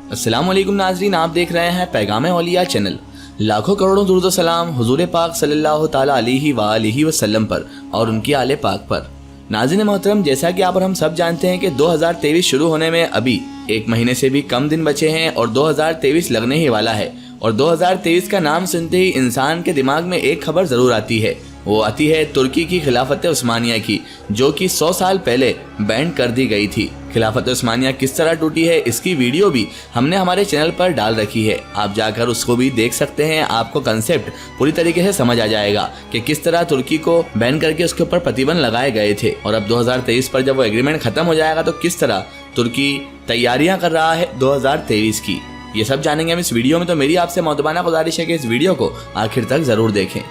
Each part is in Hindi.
अस्सलाम वालेकुम नाजरीन, आप देख रहे हैं पैगाम औलिया चैनल। लाखों करोड़ों दुरूद व सलाम हुजूर पाक सल्लल्लाहु ताला अलैहि वसल्लम पर और उनकी आले पाक पर। नाज़रीन मोहतरम, जैसा कि आप और हम सब जानते हैं कि 2023 शुरू होने में अभी एक महीने से भी कम दिन बचे हैं और 2023 लगने ही वाला है। और 2023 का नाम सुनते ही इंसान के दिमाग में एक खबर ज़रूर आती है, वो आती है तुर्की की खिलाफत उस्मानिया की, जो कि 100 साल पहले बैंड कर दी गई थी। खिलाफत उस्मानिया किस तरह टूटी है, इसकी वीडियो भी हमने हमारे चैनल पर डाल रखी है, आप जाकर उसको भी देख सकते हैं। आपको कंसेप्ट पूरी तरीके से समझ आ जाएगा कि किस तरह तुर्की को बैन करके उसके ऊपर प्रतिबंध लगाए गए थे। और अब 2023 पर जब वो एग्रीमेंट खत्म हो जाएगा तो किस तरह तुर्की तैयारियां कर रहा है 2023 की, ये सब जानेंगे हम इस वीडियो में। तो मेरी आपसे मौदबाना गुजारिश है कि इस वीडियो को आखिर तक जरूर देखें।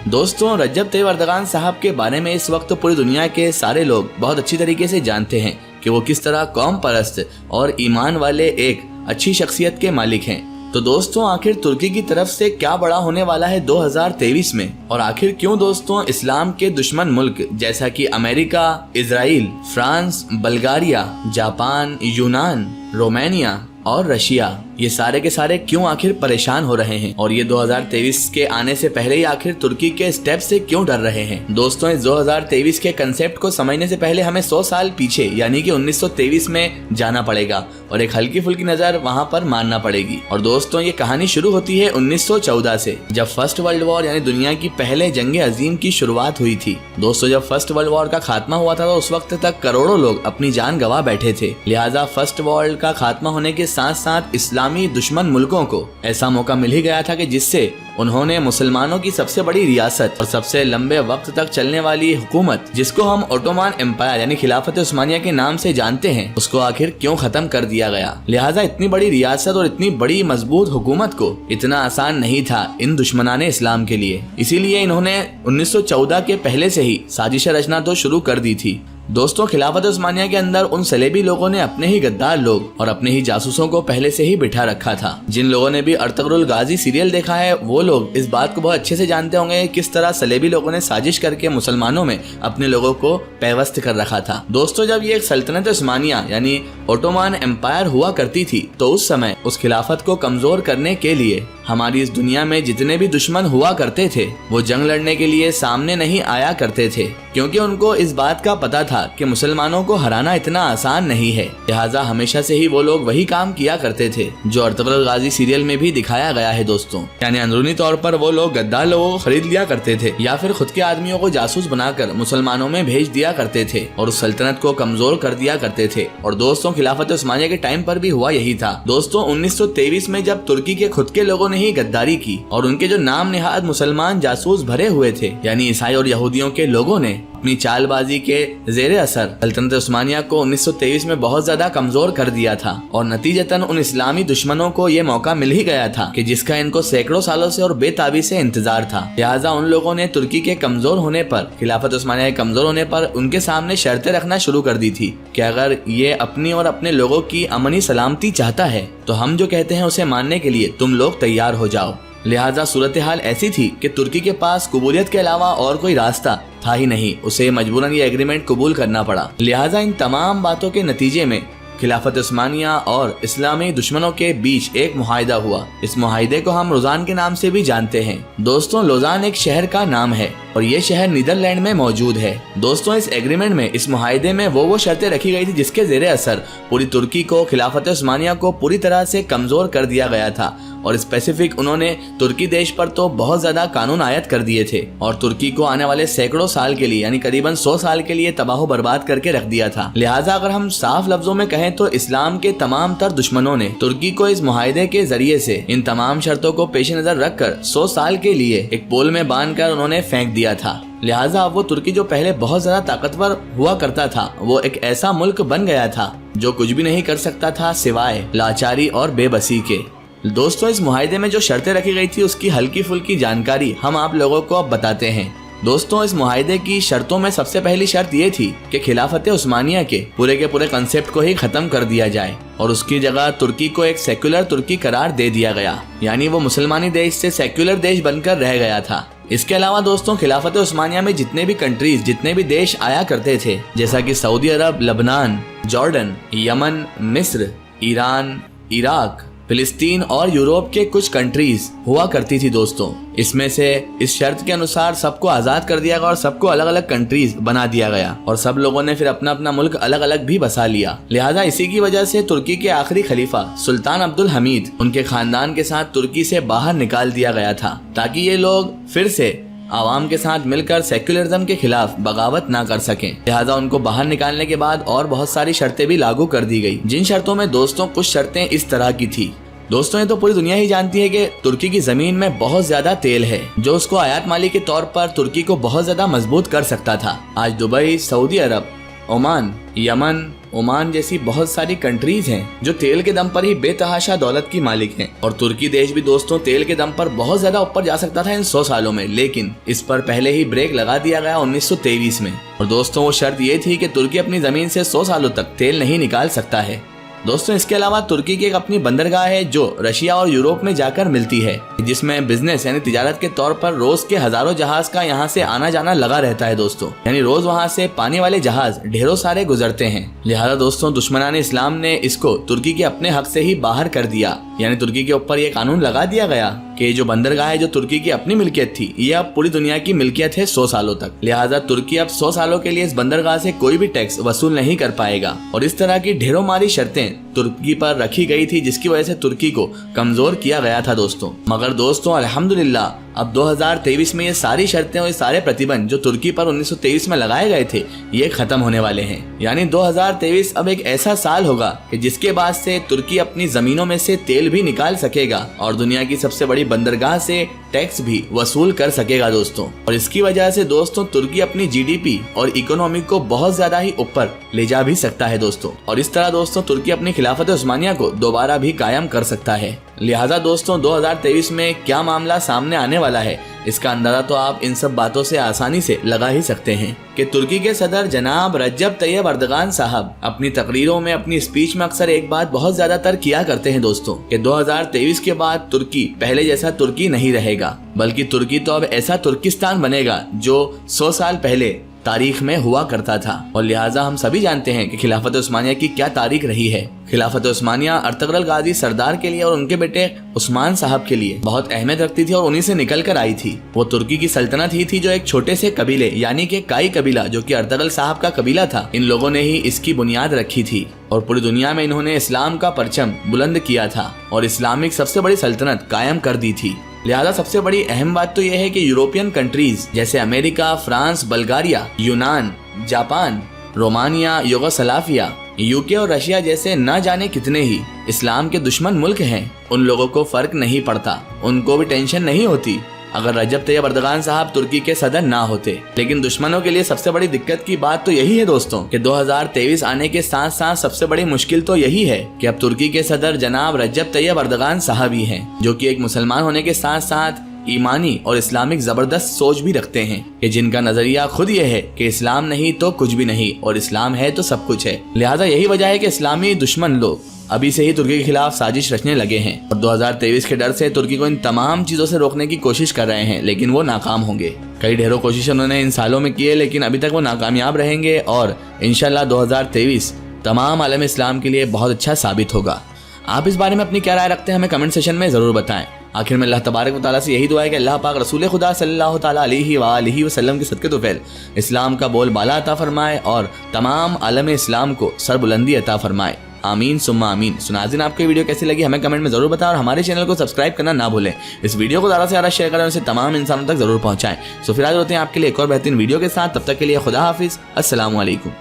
दोस्तों, रजब तैयब अर्दगान साहब के बारे में इस वक्त पूरी दुनिया के सारे लोग बहुत अच्छी तरीके से जानते हैं कि वो किस तरह कौम परस्त और ईमान वाले एक अच्छी शख्सियत के मालिक हैं। तो दोस्तों, आखिर तुर्की की तरफ से क्या बड़ा होने वाला है 2023 में, और आखिर क्यों दोस्तों इस्लाम के दुश्मन मुल्क जैसा कि America, Israel, France, Bulgaria, Japan, यूनान, रोमानिया और रशिया, ये सारे के सारे क्यों आखिर परेशान हो रहे हैं, और ये 2023 के आने से पहले ही आखिर तुर्की के स्टेप से क्यों डर रहे हैं। दोस्तों, इस 2023 के कंसेप्ट को समझने से पहले हमें 100 साल पीछे यानी कि 1923 में जाना पड़ेगा और एक हल्की फुल्की नजर वहां पर मारना पड़ेगी। और दोस्तों, ये कहानी शुरू होती है 1914 से, जब फर्स्ट वर्ल्ड वॉर यानी दुनिया की पहले जंग अजीम की शुरुआत हुई थी। दोस्तों, जब फर्स्ट वर्ल्ड वॉर का खात्मा हुआ था तो उस वक्त तक करोड़ों लोग अपनी जान गंवा बैठे थे। लिहाजा फर्स्ट वर्ल्ड का खात्मा होने के साथ साथ इस्लामी दुश्मन मुल्कों को ऐसा मौका मिल ही गया था कि जिससे उन्होंने मुसलमानों की सबसे बड़ी रियासत और सबसे लंबे वक्त तक चलने वाली हुकूमत, जिसको हम ओटोमान एम्पायर यानी खिलाफत उस्मानिया के नाम से जानते हैं, उसको आखिर क्यों खत्म कर दिया गया। लिहाजा इतनी बड़ी रियासत और इतनी बड़ी मजबूत हुकूमत को इतना आसान नहीं था इन दुश्मनाने इस्लाम के लिए। इसीलिए इन्होंने 1914 के पहले से ही साजिशें रचना तो शुरू कर दी थी। दोस्तों, खिलाफत उस्मानिया के अंदर उन सलेबी लोगों ने अपने ही गद्दार लोग और अपने ही जासूसों को पहले से ही बिठा रखा था। जिन लोगों ने भी अर्तुगरुल गाजी सीरियल देखा है वो लोग इस बात को बहुत अच्छे से जानते होंगे किस तरह सलेबी लोगों ने साजिश करके मुसलमानों में अपने लोगों को पैवस्त कर रखा था। दोस्तों, जब ये एक सल्तनत उस्मानिया यानी ओटोमान एम्पायर हुआ करती थी तो उस समय उस खिलाफत को कमजोर करने के लिए हमारी इस दुनिया में जितने भी दुश्मन हुआ करते थे वो जंग लड़ने के लिए सामने नहीं आया करते थे, क्योंकि उनको इस बात का पता था कि मुसलमानों को हराना इतना आसान नहीं है। लिहाजा हमेशा से ही वो लोग वही काम किया करते थे जो अर्तुगरुल गाजी सीरियल में भी दिखाया गया है। दोस्तों, यानी अंदरूनी तौर पर वो लोग गद्दार लोगों को खरीद लिया करते थे या फिर खुद के आदमियों को जासूस बनाकर मुसलमानों में भेज दिया करते थे और उस सल्तनत को कमजोर कर दिया करते थे। और दोस्तों, खिलाफत उस्मानिया के टाइम पर भी हुआ यही था। दोस्तों, 1923 में जब तुर्की के खुद के लोगों ने ही गद्दारी की और उनके जो नाम निहाद मुसलमान जासूस भरे हुए थे यानी ईसाई और यहूदियों के लोगों ने अपनी चालबाजी के जेरे असर सल्तनत उस्मानिया को 1923 में बहुत ज्यादा कमजोर कर दिया था और नतीजतन उन इस्लामी दुश्मनों को ये मौका मिल ही गया था कि जिसका इनको सैकड़ों सालों से और बेताबी से इंतजार था। लिहाजा उन लोगों ने तुर्की के कमजोर होने पर, खिलाफत उस्मानिया के कमजोर होने पर उनके सामने शर्तें रखना शुरू कर दी थी कि अगर ये अपनी और अपने लोगों की अमनी सलामती चाहता है तो हम जो कहते हैं उसे मानने के लिए तुम लोग तैयार हो जाओ। लिहाजा सूरत हाल ऐसी थी कि तुर्की के पास कबूलियत के अलावा और कोई रास्ता था ही नहीं, उसे मजबूरन ये एग्रीमेंट कबूल करना पड़ा। लिहाजा इन तमाम बातों के नतीजे में खिलाफत उस्मानिया और इस्लामी दुश्मनों के बीच एक मुआहिदा हुआ। इस मुआहिदे को हम लोज़ान के नाम से भी जानते हैं। दोस्तों, लोज़ान एक शहर का नाम है और ये शहर नीदरलैंड में मौजूद है। दोस्तों, इस एग्रीमेंट में, इस मुआहिदे में वो शर्तें रखी गई थी जिसके जेरे असर पूरी तुर्की को, खिलाफत उस्मानिया को पूरी तरह से कमजोर कर दिया गया था। और स्पेसिफिक उन्होंने तुर्की देश पर तो बहुत ज्यादा कानून आयत कर दिए थे और तुर्की को आने वाले सैकड़ों साल के लिए यानी करीबन 100 साल के लिए तबाह बर्बाद करके रख दिया था। लिहाजा अगर हम साफ लफ्जों में कहें तो इस्लाम के तमाम तर दुश्मनों ने तुर्की को इस मुआहिदे के जरिए से इन तमाम शर्तों को पेश नजर रखकर 100 साल के लिए एक पोल में बांधकर उन्होंने फेंक दिया था। लिहाजा अब वो तुर्की जो पहले बहुत ज्यादा ताकतवर हुआ करता था वो एक ऐसा मुल्क बन गया था जो कुछ भी नहीं कर सकता था सिवाय लाचारी और बेबसी के। दोस्तों, इस मुआहिदे में जो शर्तें रखी गई थी उसकी हल्की फुल्की जानकारी हम आप लोगों को अब बताते हैं। दोस्तों, इस मुआहिदे की शर्तों में सबसे पहली शर्त ये थी कि खिलाफत उस्मानिया के पूरे कंसेप्ट को ही खत्म कर दिया जाए और उसकी जगह तुर्की को एक सेक्युलर तुर्की करार दे दिया गया, यानी वो मुसलमानी देश से सेक्युलर देश बनकर रह गया था। इसके अलावा दोस्तों, खिलाफत उस्मानिया में जितने भी कंट्रीज, जितने भी देश आया करते थे, जैसा कि सऊदी अरब, लबनान, जॉर्डन, यमन, मिस्र, ईरान, इराक, फिलिस्तीन और यूरोप के कुछ कंट्रीज हुआ करती थी दोस्तों। इसमें से इस शर्त के अनुसार सबको आजाद कर दिया गया और सबको अलग अलग कंट्रीज बना दिया गया और सब लोगों ने फिर अपना अपना मुल्क अलग अलग भी बसा लिया। लिहाजा इसी की वजह से तुर्की के आखिरी खलीफा सुल्तान अब्दुल हमीद उनके खानदान के साथ तुर्की से बाहर निकाल दिया गया था, ताकि ये लोग फिर से आवाम के साथ मिलकर सेक्युलरिज्म के खिलाफ बगावत ना कर सकें। लिहाजा उनको बाहर निकालने के बाद और बहुत सारी शर्तें भी लागू कर दी गई, जिन शर्तों में दोस्तों कुछ शर्तें इस तरह की थी। दोस्तों ये तो पूरी दुनिया ही जानती है कि तुर्की की जमीन में बहुत ज्यादा तेल है, जो उसको आयात माली के तौर पर तुर्की को बहुत ज्यादा मजबूत कर सकता था। आज दुबई, सऊदी अरब, ओमान, यमन, ओमान जैसी बहुत सारी कंट्रीज हैं जो तेल के दम पर ही बेतहाशा दौलत की मालिक हैं। और तुर्की देश भी दोस्तों तेल के दम पर बहुत ज्यादा ऊपर जा सकता था इन 100 सालों में, लेकिन इस पर पहले ही ब्रेक लगा दिया गया 1923 में। और दोस्तों वो शर्त ये थी कि तुर्की अपनी जमीन से 100 सालों तक तेल नहीं निकाल सकता है। दोस्तों इसके अलावा तुर्की की एक अपनी बंदरगाह है जो रशिया और यूरोप में जाकर मिलती है, जिसमें बिजनेस यानी तिजारत के तौर पर रोज के हजारों जहाज का यहाँ से आना जाना लगा रहता है दोस्तों। यानी रोज वहाँ से पानी वाले जहाज ढेरों सारे गुजरते हैं। लिहाजा दोस्तों दुश्मनान इस्लाम ने इसको तुर्की के अपने हक से ही बाहर कर दिया। यानी तुर्की के ऊपर ये कानून लगा दिया गया कि जो बंदरगाह है जो तुर्की की अपनी मिल्कियत थी, ये अब पूरी दुनिया की मिल्कियत है 100 सालों तक। लिहाजा तुर्की अब 100 सालों के लिए इस बंदरगाह से कोई भी टैक्स वसूल नहीं कर पाएगा। और इस तरह की ढेरों मारी शर्तें तुर्की पर रखी गई थी, जिसकी वजह से तुर्की को कमजोर किया गया था दोस्तों। मगर दोस्तों अल्हम्दुलिल्लाह अब 2023 में ये सारी शर्तें और ये सारे प्रतिबंध जो तुर्की पर 1923 में लगाए गए थे, ये खत्म होने वाले हैं। यानी 2023 अब एक ऐसा साल होगा कि जिसके बाद से तुर्की अपनी जमीनों में से तेल भी निकाल सकेगा और दुनिया की सबसे बड़ी बंदरगाह से टैक्स भी वसूल कर सकेगा दोस्तों। और इसकी वजह से दोस्तों तुर्की अपनी जीडीपी और इकोनॉमी को बहुत ज्यादा ही ऊपर ले जा भी सकता है दोस्तों। और इस तरह दोस्तों तुर्की अपनी खिलाफत उस्मानिया को दोबारा भी कायम कर सकता है। लिहाजा दोस्तों 2023 में क्या मामला सामने आने वाला है, इसका अंदाजा तो आप इन सब बातों से आसानी से लगा ही सकते हैं कि तुर्की के सदर जनाब रजब तैयब अर्दगान साहब अपनी तकरीरों में, अपनी स्पीच में अक्सर एक बात बहुत ज्यादातर किया करते हैं दोस्तों कि 2023 के बाद तुर्की पहले जैसा तुर्की नहीं रहेगा, बल्कि तुर्की तो अब ऐसा तुर्किस्तान बनेगा जो 100 साल पहले तारीख में हुआ करता था। और लिहाजा हम सभी जानते हैं कि खिलाफत उस्मानिया की क्या तारीख रही है। खिलाफत उस्मानिया अर्तगरल गाजी सरदार के लिए और उनके बेटे उस्मान साहब के लिए बहुत अहमियत रखती थी और उन्हीं से निकल कर आई थी। वो तुर्की की सल्तनत ही थी जो एक छोटे से कबीले यानी कि काई कबीला, जो कि अर्तगरल साहब का कबीला था, इन लोगों ने ही इसकी बुनियाद रखी थी। और पूरी दुनिया में इन्होंने इस्लाम का परचम बुलंद किया था और इस्लामिक सबसे बड़ी सल्तनत कायम कर दी थी। लिहाजा सबसे बड़ी अहम बात तो यह है कि यूरोपियन कंट्रीज जैसे अमेरिका, फ्रांस, बल्गारिया, यूनान, जापान, रोमानिया, युगोस्लाविया, यूके और रशिया जैसे न जाने कितने ही इस्लाम के दुश्मन मुल्क हैं, उन लोगों को फर्क नहीं पड़ता, उनको भी टेंशन नहीं होती अगर रजब तैयब अर्दगान साहब तुर्की के सदर ना होते। लेकिन दुश्मनों के लिए सबसे बड़ी दिक्कत की बात तो यही है दोस्तों कि 2023 आने के साथ साथ सबसे बड़ी मुश्किल तो यही है कि अब तुर्की के सदर जनाब रजब तैयब अर्दगान साहब ही हैं, जो कि एक मुसलमान होने के साथ साथ ईमानी और इस्लामिक जबरदस्त सोच भी रखते हैं कि जिनका नजरिया खुद ये है कि इस्लाम नहीं तो कुछ भी नहीं और इस्लाम है तो सब कुछ है। लिहाजा यही वजह है कि इस्लामी दुश्मन लोग अभी से ही तुर्की के खिलाफ साजिश रचने लगे हैं और 2023 के डर से तुर्की को इन तमाम चीजों से रोकने की कोशिश कर रहे हैं, लेकिन वो नाकाम होंगे। कई ढेरों कोशिश उन्होंने इन सालों में की है, लेकिन अभी तक वो नाकामयाब रहेंगे और इंशाल्लाह 2023 तमाम आलम इस्लाम के लिए बहुत अच्छा साबित होगा। आप इस बारे में अपनी क्या राय रखते हैं हमें कमेंट सेशन में जरूर बताएं। आखिर में अल्लाह तबारक व तआला से यही दुआ है कि अल्लाह पाक रसूल खुदा सल्लल्लाहु तआला अलैहि व आलिहि वसल्लम के सदक़े तुफ़ैल इस्लाम का बोल बाला अता फरमाए और तमाम आलम इस्लाम को सरबुलंदी अता फरमाए। आमीन सुम्मा आमीन। सुनाज़िन आपको वीडियो कैसी लगी हमें कमेंट में जरूर बताएं और हमारे चैनल को सब्सक्राइब करना ना भूलें। इस वीडियो को ज़्यादा से ज़्यादा शेयर करें और इसे तमाम इंसानों तक जरूर पहुँचाएं। सो फिर आज होते हैं आपके लिए एक और बेहतरीन वीडियो के साथ, तब तक के लिए खुदा हाफिज़, अस्सलामु अलैकुम।